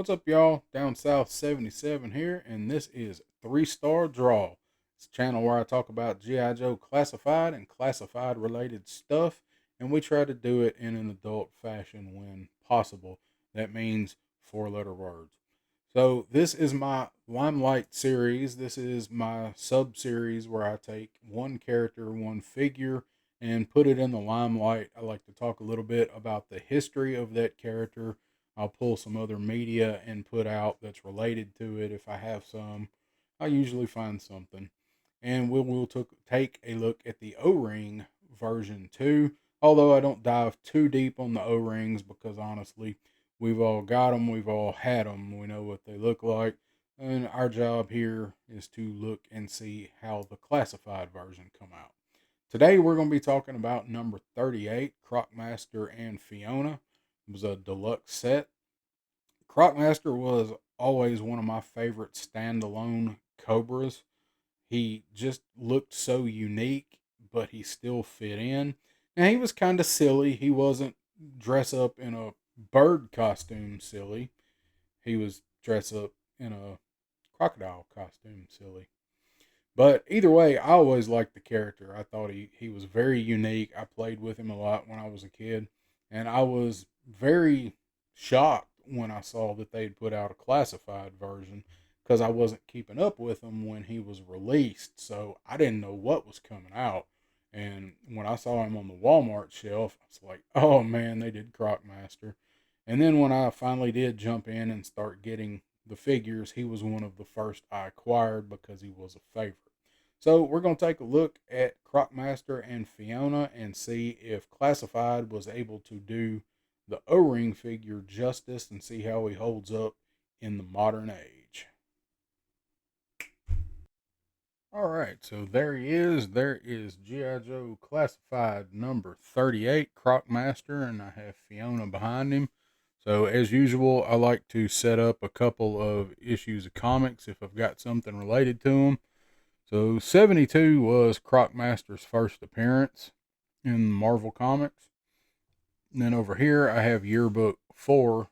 What's up, y'all? Down South 77 here, and this is 3 Star Draw. It's a channel where I talk about G.I. Joe classified and classified related stuff, and we try to do it in an adult fashion when possible. That means 4 letter words. So, this is my Limelight series. This is my sub series where I take one character, one figure, and put it in the limelight. I like to talk a little bit about the history of that character. I'll pull some other media and put out that's related to it. If I have some, I usually find something. And we'll take a look at the O-ring version too. Although I don't dive too deep on the O-rings because honestly, we've all got them, we've all had them, we know what they look like. And our job here is to look and see how the classified version come out. Today we're going to be talking about number 38, Croc Master and Fiona. It was a deluxe set. Croc Master was always one of my favorite standalone Cobras. He just looked so unique, but he still fit in. And he was kind of silly. He wasn't dress up in a bird costume silly. He was dress up in a crocodile costume silly. But either way, I always liked the character. I thought he was very unique. I played with him a lot when I was a kid. And I was very shocked when I saw that they'd put out a classified version because I wasn't keeping up with him when he was released. So I didn't know what was coming out. And when I saw him on the Walmart shelf, I was like, oh man, they did Croc Master. And then when I finally did jump in and start getting the figures, he was one of the first I acquired because he was a favorite. So we're going to take a look at Croc Master and Fiona and see if Classified was able to do the O-ring figure justice and see how he holds up in the modern age. All right, so there he is. There is G.I. Joe Classified number 38, Croc Master, and I have Fiona behind him. So as usual, I like to set up a couple of issues of comics if I've got something related to them. So 72 was Croc Master's first appearance in Marvel Comics. And then over here, I have yearbook 4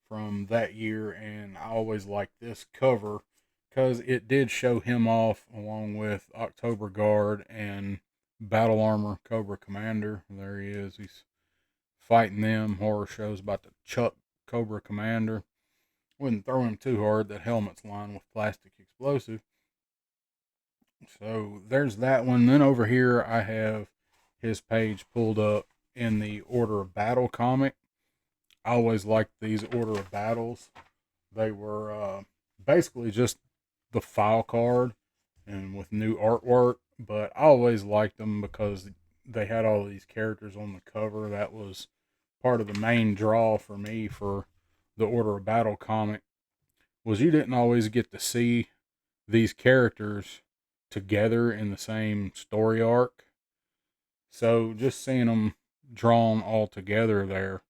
from that year, and I always like this cover because it did show him off along with October Guard and Battle Armor Cobra Commander. There he is. He's fighting them. Horror shows about to chuck Cobra Commander. Wouldn't throw him too hard. That helmet's lined with plastic explosive. So there's that one. Then over here, I have his page pulled up in the Order of Battle comic. I always liked these Order of Battles. They were basically just the file card and with new artwork, but I always liked them because they had all these characters on the cover. That was part of the main draw for me for the Order of Battle comic was you didn't always get to see these characters together in the same story arc. So just seeing them drawn all together there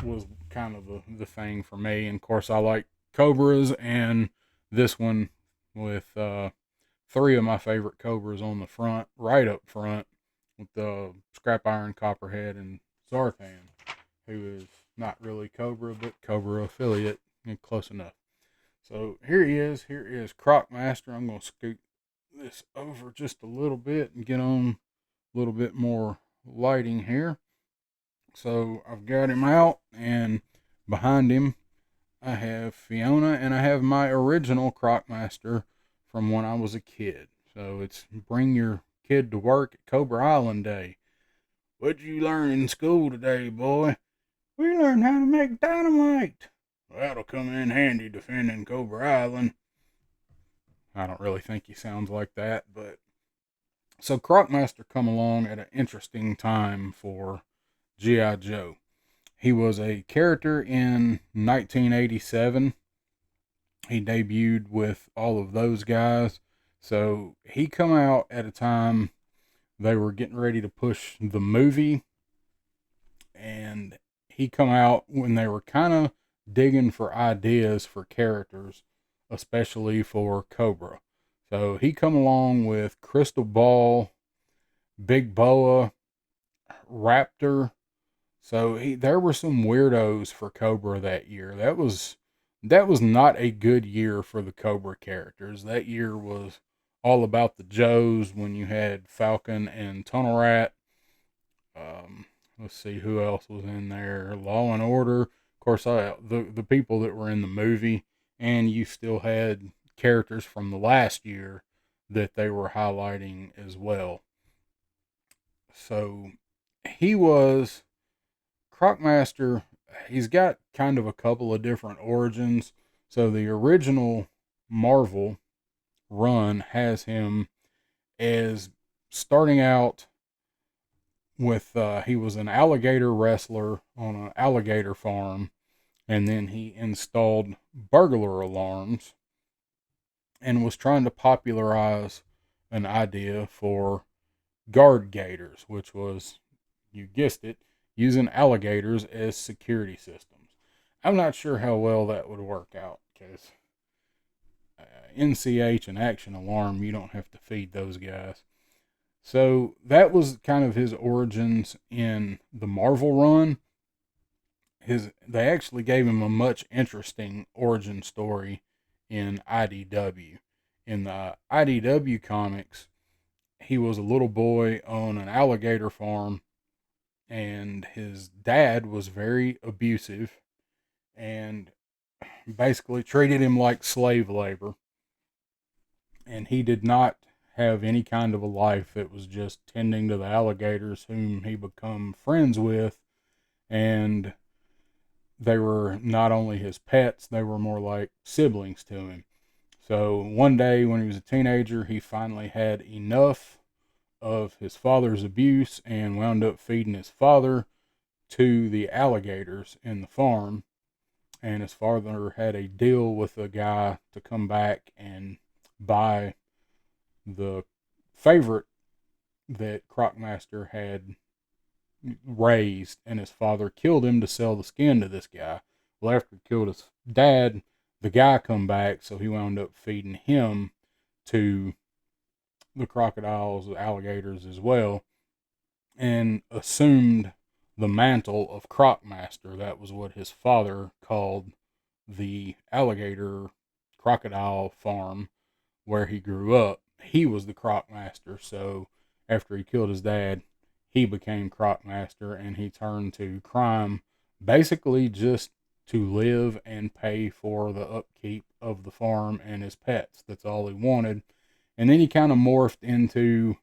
was kind of the thing for me. And of course, I like Cobras, and this one with 3 of my favorite Cobras on the front, right up front, with the Scrap Iron Copperhead and Zartan, who is not really Cobra, but Cobra affiliate, and close enough. So here he is. Here is Croc Master. I'm going to scoot this over just a little bit and get on a little bit more lighting here. So I've got him out, and behind him I have Fiona, and I have my original Croc Master from when I was a kid. So it's bring your kid to work at Cobra Island Day. What'd you learn in school today, boy? We learned how to make dynamite. That'll come in handy defending Cobra Island. I don't really think he sounds like that, but so Croc Master come along at an interesting time for G.I. Joe. He was a character in 1987. He debuted with all of those guys. So he come out at a time they were getting ready to push the movie, and he come out when they were kind of digging for ideas for characters, especially for Cobra. So he come along with Crystal Ball, Big Boa, Raptor. So there were some weirdos for Cobra that year. That was that was not a good year for the Cobra characters. That year was all about the Joes when you had Falcon and Tunnel Rat. Let's see who else was in there. Law and Order. Of course, the people that were in the movie, and you still had characters from the last year that they were highlighting as well. So he was Croc Master. He's got kind of a couple of different origins. So the original Marvel run has him as starting out with he was an alligator wrestler on an alligator farm, and then he installed burglar alarms and was trying to popularize an idea for guard gators, which was, you guessed it, using alligators as security systems. I'm not sure how well that would work out because NCH and Action Alarm, you don't have to feed those guys. So that was kind of his origins in the Marvel run. They actually gave him a much interesting origin story in IDW. In the IDW comics, he was a little boy on an alligator farm, and his dad was very abusive and basically treated him like slave labor. And he did not have any kind of a life. It was just tending to the alligators whom he become friends with, and they were not only his pets, they were more like siblings to him. So one day when he was a teenager, he finally had enough of his father's abuse and wound up feeding his father to the alligators in the farm. And his father had a deal with a guy to come back and buy the favorite that Croc Master had raised, and his father killed him to sell the skin to this guy. Well, after he killed his dad, the guy come back, so he wound up feeding him to the crocodiles, the alligators as well, and assumed the mantle of Croc Master. That was what his father called the alligator crocodile farm where he grew up. He was the Croc Master, so after he killed his dad, he became Croc Master, and he turned to crime basically just to live and pay for the upkeep of the farm and his pets. That's all he wanted. And then he kind of morphed into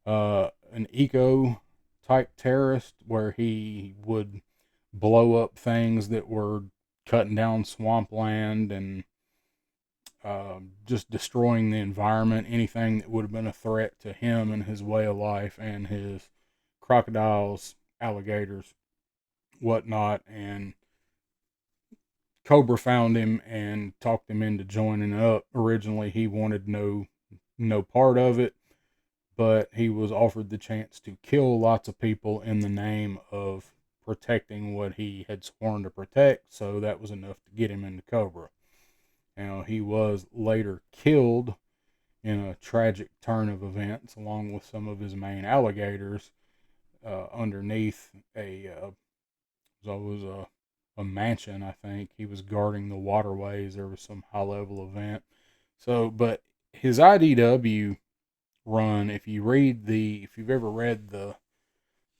an eco type terrorist where he would blow up things that were cutting down swampland and just destroying the environment, anything that would have been a threat to him and his way of life and his crocodiles, alligators, whatnot. And Cobra found him and talked him into joining up. Originally, he wanted no part of it, but he was offered the chance to kill lots of people in the name of protecting what he had sworn to protect. So that was enough to get him into Cobra. Now, he was later killed in a tragic turn of events, along with some of his main alligators, underneath a mansion. I think he was guarding the waterways. There was some high level event. So, but his IDW run, if you've ever read the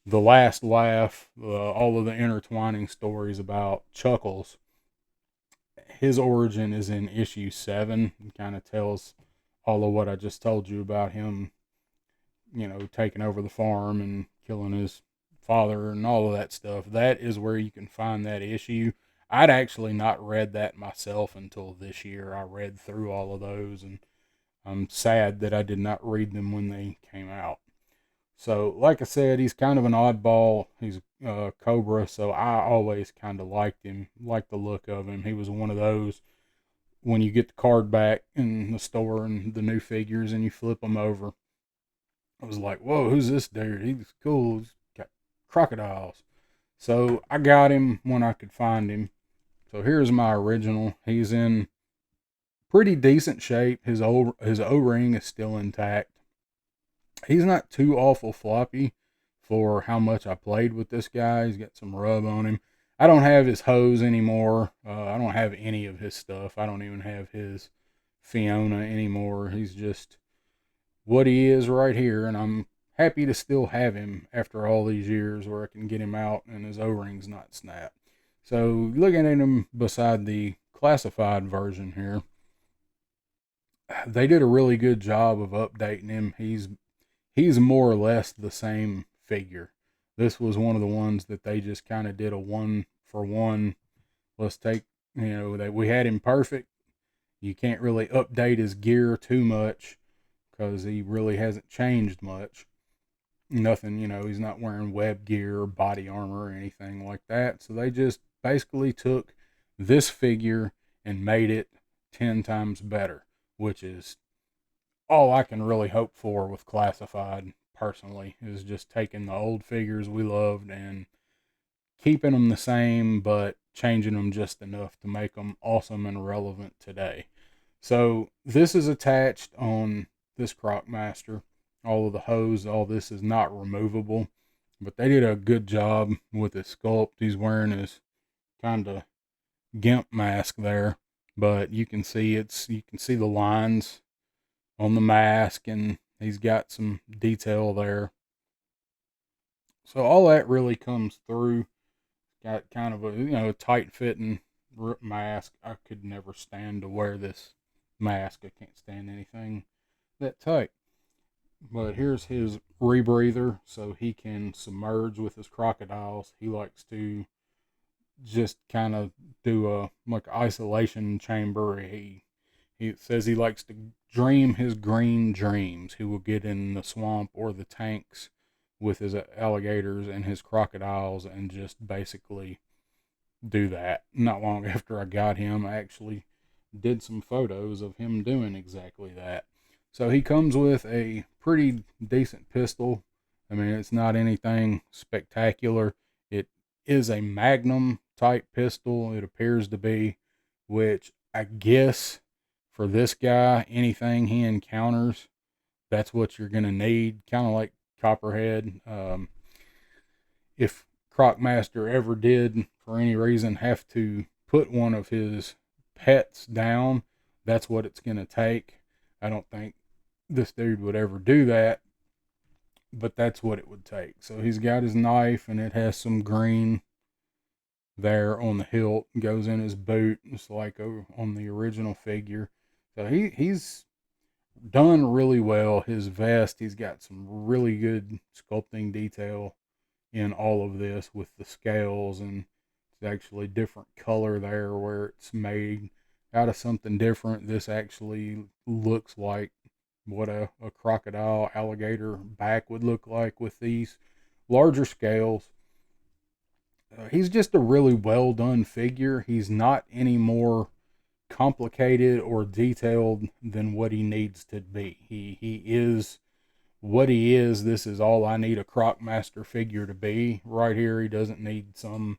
Last Laugh, all of the intertwining stories about Chuckles, his origin is in issue 7. It kind of tells all of what I just told you about him, taking over the farm and killing his father and all of that stuff. That is where you can find that issue. I'd actually not read that myself until this year. I read through all of those, and I'm sad that I did not read them when they came out. So, like I said, he's kind of an oddball. He's Cobra, so I always kind of liked him, liked the look of him. He was one of those, when you get the card back in the store and the new figures and you flip them over, I was like, whoa, who's this dude? He's cool. He's got crocodiles. So I got him when I could find him. So here's my original. He's in pretty decent shape. His O-ring is still intact. He's not too awful floppy for how much I played with this guy. He's got some rub on him. I don't have his hose anymore. I don't have any of his stuff. I don't even have his Fiona anymore. He's just what he is right here, and I'm happy to still have him after all these years where I can get him out and his O-ring's not snapped. So looking at him beside the classified version here, they did a really good job of updating him. He's more or less the same figure. This was one of the ones that they just kind of did a one for one. Let's take, that we had him perfect. You can't really update his gear too much because he really hasn't changed much. Nothing, he's not wearing web gear or body armor or anything like that. So they just basically took this figure and made it 10 times better, which is all I can really hope for with Classified personally, is just taking the old figures we loved and keeping them the same, but changing them just enough to make them awesome and relevant today. So this is attached on this Croc Master. All of the hose, all this is not removable, but they did a good job with his sculpt. He's wearing his kind of gimp mask there, but you can see the lines on the mask, and he's got some detail there. So all that really comes through. Got kind of a tight fitting mask. I could never stand to wear this mask. I can't stand anything that tight. But here's his rebreather, so he can submerge with his crocodiles. He likes to just kind of do a like isolation chamber. He says he likes to dream his green dreams. He will get in the swamp or the tanks with his alligators and his crocodiles and just basically do that. Not long after I got him, I actually did some photos of him doing exactly that. So he comes with a pretty decent pistol. I mean, it's not anything spectacular. It is a Magnum type pistol, it appears to be, which I guess for this guy, anything he encounters, that's what you're going to need. Kind of like Copperhead. If Croc Master ever did, for any reason, have to put one of his pets down, that's what it's going to take. I don't think this dude would ever do that, but that's what it would take. So he's got his knife, and it has some green there on the hilt. It goes in his boot. It's like on the original figure. So he's done really well. His vest, he's got some really good sculpting detail in all of this with the scales, and it's actually different color there where it's made out of something different. This actually looks like what a crocodile alligator back would look like with these larger scales. He's just a really well done figure. He's not any more complicated or detailed than what he needs to be. He is what he is. This is all I need a Croc Master figure to be. Right here, he doesn't need some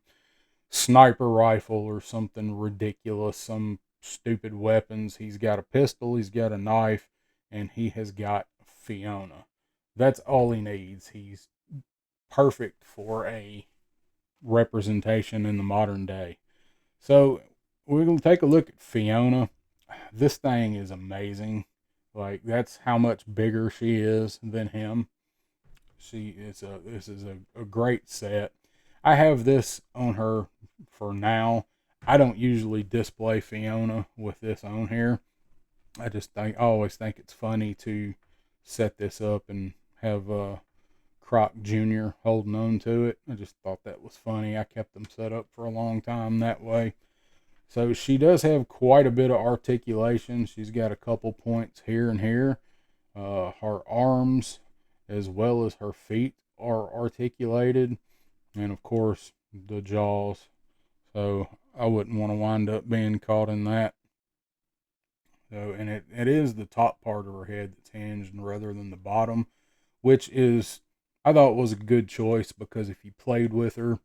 sniper rifle or something ridiculous, some stupid weapons. He's got a pistol, he's got a knife, and he has got Fiona. That's all he needs. He's perfect for a representation in the modern day. So we're going to take a look at Fiona. This thing is amazing. Like, that's how much bigger she is than him. This is a great set. I have this on her for now. I don't usually display Fiona with this on here. I always think it's funny to set this up and have Croc Jr. holding on to it. I just thought that was funny. I kept them set up for a long time that way. So she does have quite a bit of articulation. She's got a couple points here and here. Her arms as well as her feet are articulated. And of course the jaws. So I wouldn't want to wind up being caught in that. So, and it is the top part of her head that's hinged rather than the bottom, which is, I thought was a good choice, because if you played with her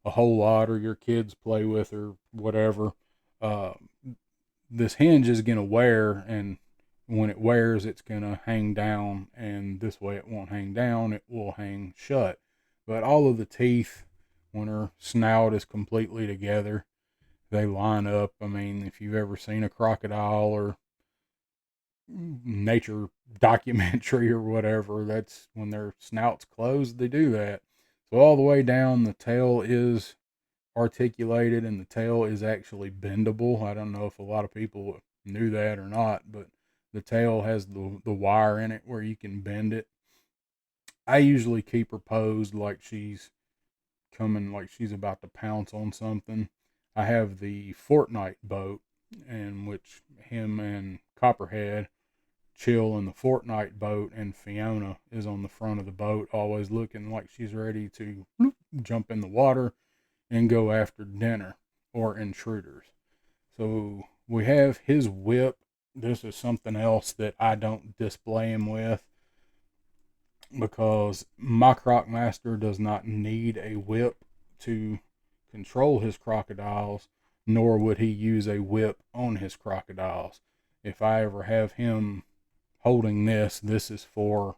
a whole lot, or your kids play with her, whatever, this hinge is going to wear, and when it wears, it's going to hang down, and this way it won't hang down, it will hang shut. But all of the teeth when her snout is completely together. They line up. I mean, if you've ever seen a crocodile or nature documentary or whatever, that's when their snout's closed, they do that. So all the way down, the tail is articulated and the tail is actually bendable. I don't know if a lot of people knew that or not, but the tail has the wire in it where you can bend it. I usually keep her posed like she's coming, like she's about to pounce on something. I have the Fortnite boat, in which him and Copperhead chill in the Fortnite boat, and Fiona is on the front of the boat, always looking like she's ready to jump in the water and go after dinner or intruders. So we have his whip. This is something else that I don't display him with because my Croc Master does not need a whip to control his crocodiles, nor would he use a whip on his crocodiles. If I ever have him holding this, this is for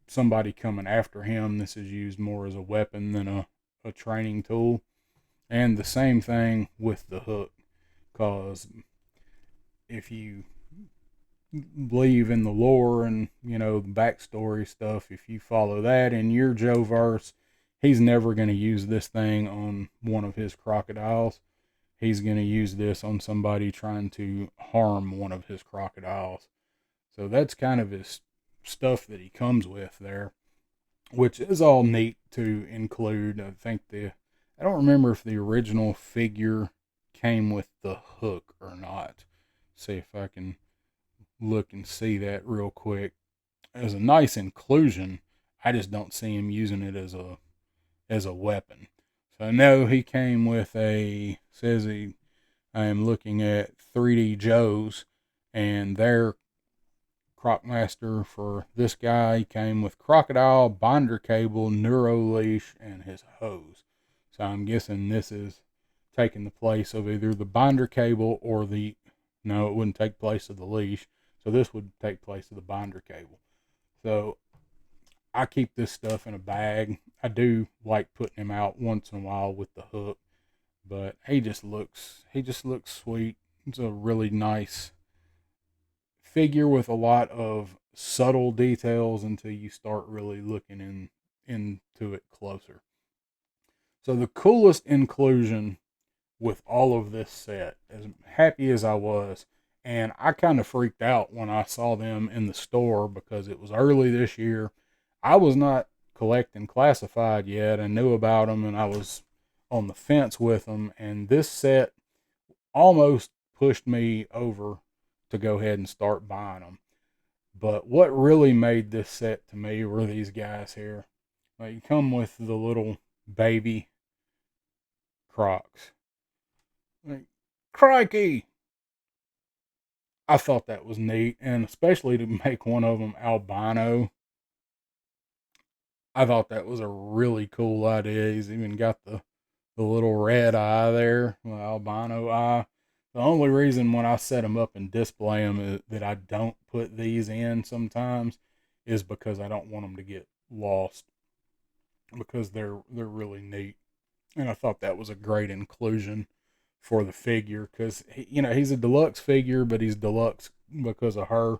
somebody coming after him. This is used more as a weapon than a training tool. And the same thing with the hook, because if you believe in the lore and the backstory stuff, if you follow that in your Joe verse, he's never going to use this thing on one of his crocodiles. He's going to use this on somebody trying to harm one of his crocodiles. So that's kind of his stuff that he comes with there, which is all neat to include. I don't remember if the original figure came with the hook or not. See if I can look and see that real quick. As a nice inclusion, I just don't see him using it as a weapon. So I know he came with I am looking at 3D Joe's, and their Croc Master for this guy came with crocodile, binder cable, neuro leash, and his hose. So I'm guessing this is taking the place of either the binder cable or no, it wouldn't take place of the leash. So this would take place of the binder cable. So I keep this stuff in a bag. I do like putting him out once in a while with the hook, but he just looks sweet. It's a really nice figure with a lot of subtle details until you start really looking into it closer. So the coolest inclusion with all of this set, as happy as I was, and I kind of freaked out when I saw them in the store because it was early this year. I was not collecting classified yet. I knew about them and I was on the fence with them, and this set almost pushed me over to go ahead and start buying them. But what really made this set to me were these guys here. They come with the little baby Crocs. Like, crikey! I thought that was neat, and especially to make one of them albino. I thought that was a really cool idea. He's even got the little red eye there, the albino eye. The only reason when I set them up and display them that I don't put these in sometimes is because I don't want them to get lost, because they're really neat. And I thought that was a great inclusion for the figure because he's a deluxe figure, but he's deluxe because of her.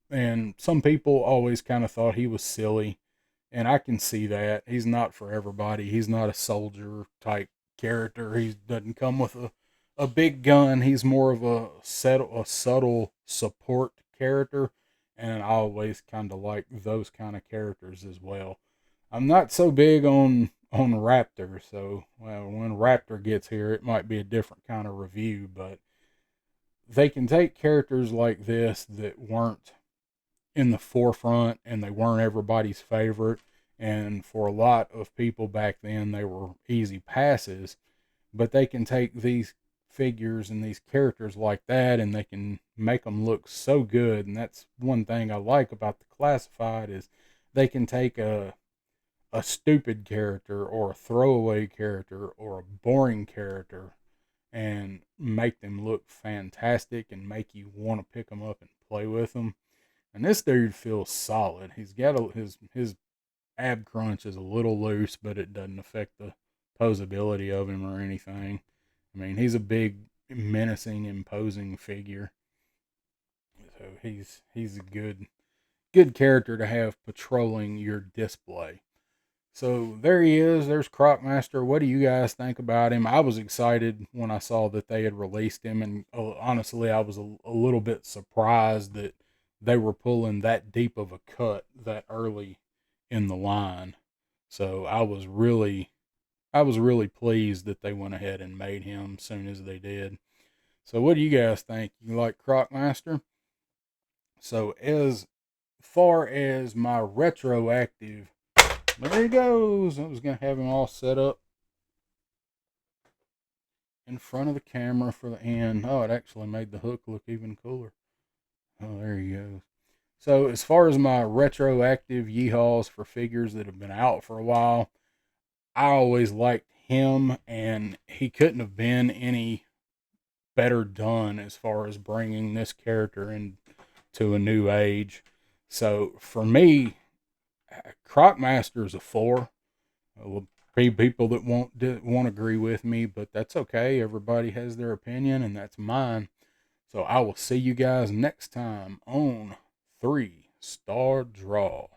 And some people always kind of thought he was silly, and I can see that. He's not for everybody. He's not a soldier type character. He doesn't come with a big gun. He's more of a subtle support character, and I always kind of like those kind of characters as well. I'm not so big on Raptor, so when Raptor gets here, it might be a different kind of review, but they can take characters like this that weren't in the forefront and they weren't everybody's favorite, and for a lot of people back then they were easy passes, but they can take these figures and these characters like that and they can make them look so good. And that's one thing I like about the classified is they can take a stupid character or a throwaway character or a boring character and make them look fantastic and make you want to pick them up and play with them. And this dude feels solid. He's got his ab crunch is a little loose, but it doesn't affect the posability of him or anything. I mean, he's a big, menacing, imposing figure. So he's a good character to have patrolling your display. So there he is. There's Croc Master. What do you guys think about him? I was excited when I saw that they had released him, and honestly, I was a little bit surprised that they were pulling that deep of a cut that early in the line. So I was really pleased that they went ahead and made him as soon as they did. So what do you guys think? You like Croc Master? So as far as my retroactive, there he goes. I was gonna have him all set up in front of the camera for the end. Oh, it actually made the hook look even cooler. Oh, there he goes. So as far as my retroactive yeehaws for figures that have been out for a while, I always liked him, and he couldn't have been any better done as far as bringing this character into a new age. So for me, Croc Master is a 4. Will be people that won't agree with me, but that's okay. Everybody has their opinion, and that's mine. So I will see you guys next time on 3 Star Draw.